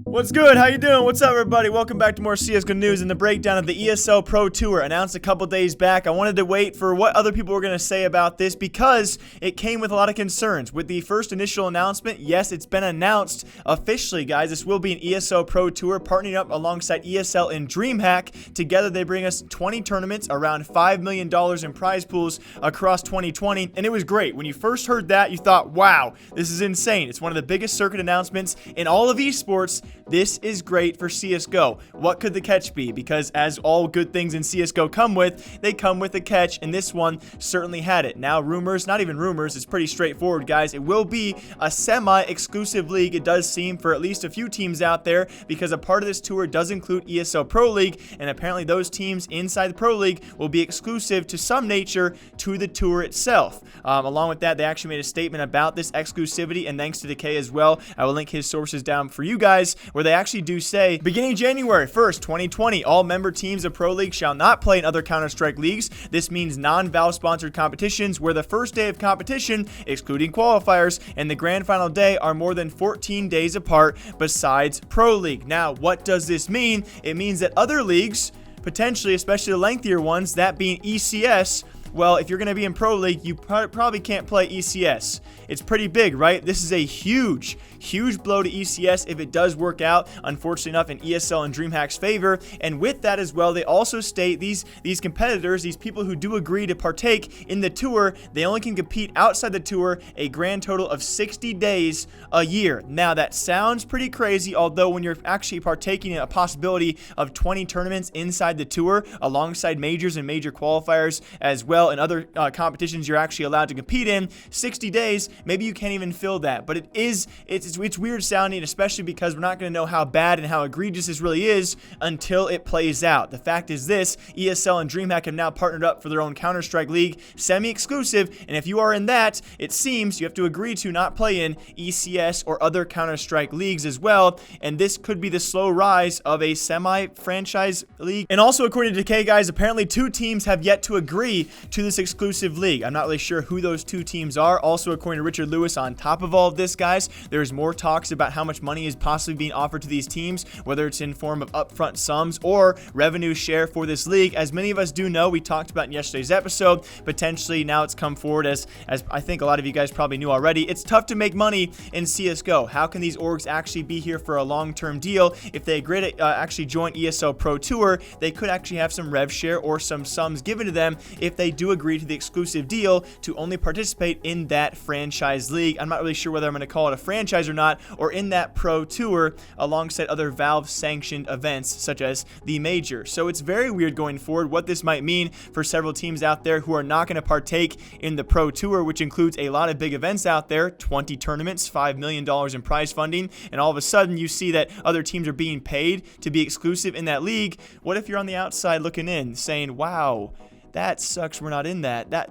What's good? How you doing? What's up, everybody? Welcome back to more CSGO news and the breakdown of the ESL Pro Tour announced a couple days back. I wanted to wait for what other people were going to say about this because it came with a lot of concerns. With the first initial announcement, yes, it's been announced officially, guys. This will be an ESL Pro Tour partnering up alongside ESL and DreamHack. Together, they bring us 20 tournaments, around $5 million in prize pools across 2020, and it was great. When you first heard that, you thought, wow, this is insane. It's one of the biggest circuit announcements in all of esports. This is great for CSGO. What could the catch be? Because as all good things in CSGO come with, they come with a catch, and this one certainly had it. Now, rumors, not even rumors, it's pretty straightforward, guys. It will be a semi-exclusive league, it does seem, for at least a few teams out there, because a part of this tour does include ESL Pro League, and apparently those teams inside the Pro League will be exclusive to some nature to the tour itself. Along with that, they actually made a statement about this exclusivity, and thanks to Decay as well. I will link his sources down for you guys, where they actually do say, beginning January 1st, 2020, all member teams of Pro League shall not play in other Counter-Strike leagues. This means non-Valve sponsored competitions where the first day of competition, excluding qualifiers, and the grand final day are more than 14 days apart besides Pro League. Now, what does this mean? It means that other leagues, potentially, especially the lengthier ones, that being ECS, well, if you're going to be in Pro League, you probably can't play ECS. It's pretty big, right? This is a huge blow to ECS if it does work out, unfortunately enough, in ESL and DreamHack's favor. And with that as well, they also state these competitors, these people who do agree to partake in the tour, they only can compete outside the tour a grand total of 60 days a year. Now, that sounds pretty crazy, although when you're actually partaking in a possibility of 20 tournaments inside the tour, alongside majors and major qualifiers as well, and other competitions you're actually allowed to compete in, 60 days, maybe you can't even fill that. But it's weird sounding, especially because we're not going to know how bad and how egregious this really is until it plays out. The fact is this, ESL and DreamHack have now partnered up for their own Counter-Strike League, semi-exclusive, and if you are in that, it seems you have to agree to not play in ECS or other Counter-Strike leagues as well, and this could be the slow rise of a semi-franchise league. And also, according to Decay, guys, apparently 2 teams have yet to agree to this exclusive league. I'm not really sure who those 2 teams are. Also, according to Richard Lewis, on top of all of this, guys, there's more talks about how much money is possibly being offered to these teams, whether it's in form of upfront sums or revenue share for this league. As many of us do know, we talked about in yesterday's episode, potentially now it's come forward as I think a lot of you guys probably knew already, it's tough to make money in CSGO. How can these orgs actually be here for a long-term deal? If they agree to actually join ESL Pro Tour, they could actually have some rev share or some sums given to them if they do agree to the exclusive deal to only participate in that franchise league. I'm not really sure whether I'm going to call it a franchise or not, or in that Pro Tour alongside other Valve sanctioned events such as the Major. So it's very weird going forward what this might mean for several teams out there who are not going to partake in the Pro Tour, which includes a lot of big events out there, 20 tournaments, $5 million in prize funding, and all of a sudden you see that other teams are being paid to be exclusive in that league. What if you're on the outside looking in saying, wow, that sucks, we're not in that.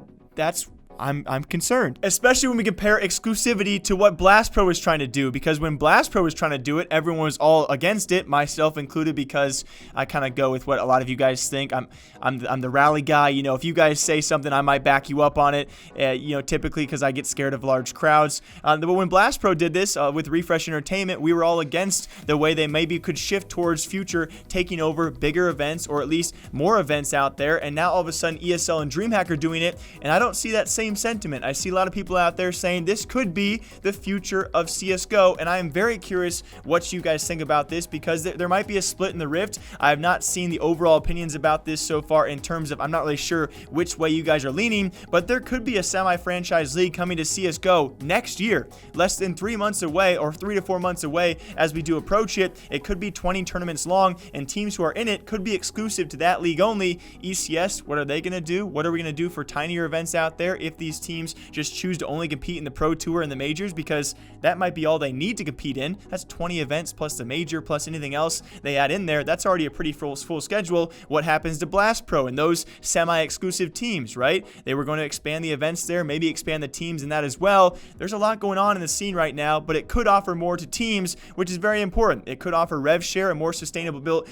I'm concerned, especially when we compare exclusivity to what Blast Pro was trying to do, because when Blast Pro was trying to do it, everyone was all against it, myself included, because I kind of go with what a lot of you guys think. I'm the rally guy. You know, if you guys say something, I might back you up on it, you know, typically because I get scared of large crowds. But when Blast Pro did this with Refresh Entertainment, we were all against the way they maybe could shift towards future taking over bigger events, or at least more events out there, and now all of a sudden ESL and DreamHack are doing it, and I don't see that same sentiment. I see a lot of people out there saying this could be the future of CSGO, and I am very curious what you guys think about this, because there might be a split in the Rift. I have not seen the overall opinions about this so far, in terms of I'm not really sure which way you guys are leaning, but there could be a semi-franchise league coming to CSGO next year, less than 3 months away, or 3 to 4 months away as we do approach it. It could be 20 tournaments long, and teams who are in it could be exclusive to that league only. ECS, what are they going to do? What are we going to do for tinier events out there if these teams just choose to only compete in the Pro Tour and the majors? Because that might be all they need to compete in. That's 20 events plus the major plus anything else they add in there. That's already a pretty full schedule. What happens to Blast Pro and those semi-exclusive teams, right? They were going to expand the events there, maybe expand the teams in that as well. There's a lot going on in the scene right now, but it could offer more to teams, which is very important. It could offer rev share, a more sustainable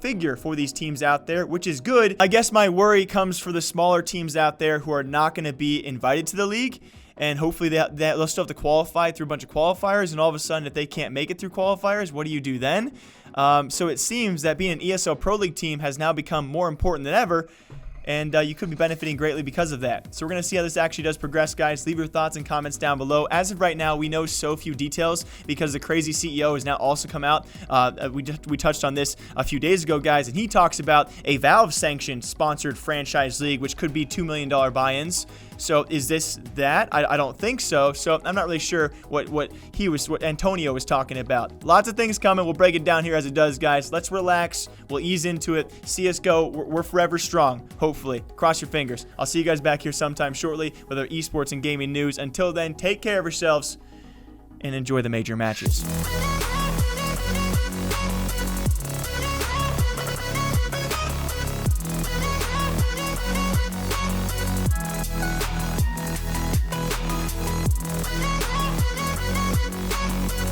figure for these teams out there, which is good. I guess my worry comes for the smaller teams out there who are not going to be invited to the league. and hopefully they'll still have to qualify through a bunch of qualifiers, and all of a sudden if they can't make it through qualifiers, what do you do then? So it seems that being an ESL Pro League team has now become more important than ever, and you could be benefiting greatly because of that. So we're going to see how this actually does progress, guys. Leave your thoughts and comments down below. As of right now, we know so few details because the crazy CEO has now also come out. We touched on this a few days ago, guys, and he talks about a Valve-sanctioned sponsored franchise league, which could be $2 million buy-ins. So is this that? I don't think so. So I'm not really sure what Antonio was talking about. Lots of things coming. We'll break it down here as it does, guys. Let's relax. We'll ease into it. CSGO, we're forever strong, hopefully. Cross your fingers. I'll see you guys back here sometime shortly with our esports and gaming news. Until then, take care of yourselves and enjoy the major matches.